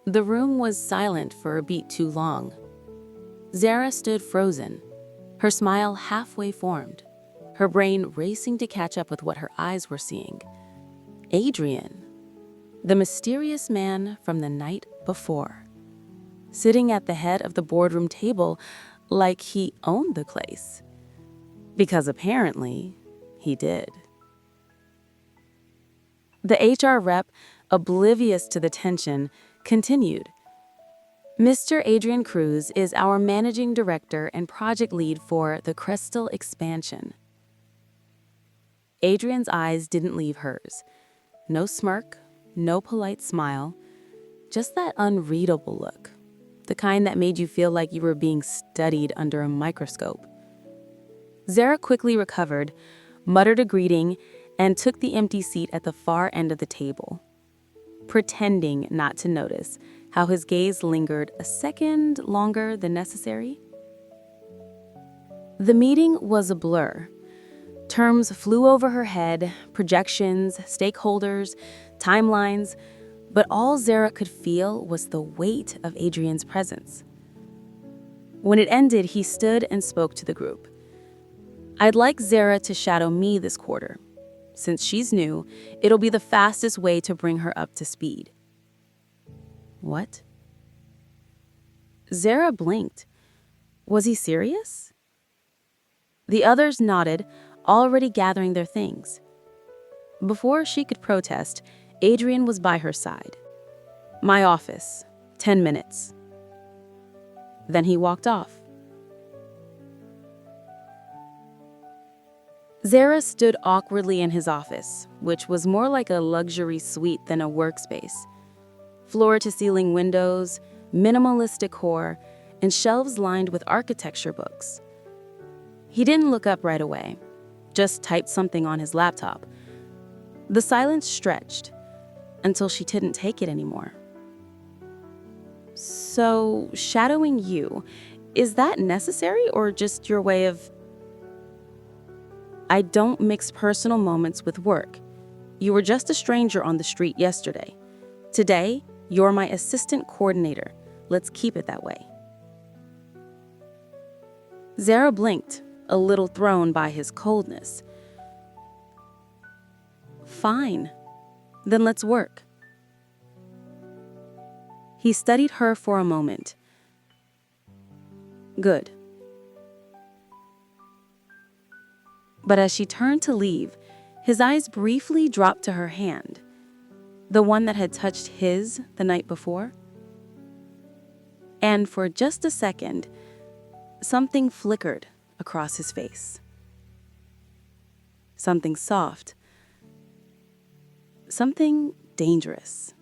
The room was silent for a beat too long. Zara stood frozen, her smile halfway formed, her brain racing to catch up with what her eyes were seeing. Adrian, the mysterious man from the night before, sitting at the head of the boardroom table like he owned the place. Because apparently, he did. The HR rep, oblivious to the tension, continued. Mr. Adrian Cruz is our managing director and project lead for the Crystal expansion. Adrian's eyes didn't leave hers. No smirk, no polite smile, just that unreadable look, the kind that made you feel like you were being studied under a microscope. Zara quickly recovered, muttered a greeting, and took the empty seat at the far end of the table, pretending not to notice how his gaze lingered a second longer than necessary. The meeting was a blur. Terms flew over her head, projections, stakeholders, timelines, but all Zara could feel was the weight of Adrian's presence. When it ended, he stood and spoke to the group. I'd like Zara to shadow me this quarter. Since she's new, it'll be the fastest way to bring her up to speed. What? Zara blinked. Was he serious? The others nodded, already gathering their things. Before she could protest, Adrian was by her side. My office, 10 minutes. Then he walked off. Zara stood awkwardly in his office, which was more like a luxury suite than a workspace. Floor-to-ceiling windows, minimalist decor, and shelves lined with architecture books. He didn't look up right away, just typed something on his laptop. The silence stretched until she couldn't take it anymore. So, shadowing you, is that necessary or just your way of... I don't mix personal moments with work. You were just a stranger on the street yesterday. Today, you're my assistant coordinator. Let's keep it that way. Zara blinked, a little thrown by his coldness. Fine. Then let's work. He studied her for a moment. Good. But as she turned to leave, his eyes briefly dropped to her hand, the one that had touched his the night before. And for just a second, something flickered across his face. Something soft. Something dangerous.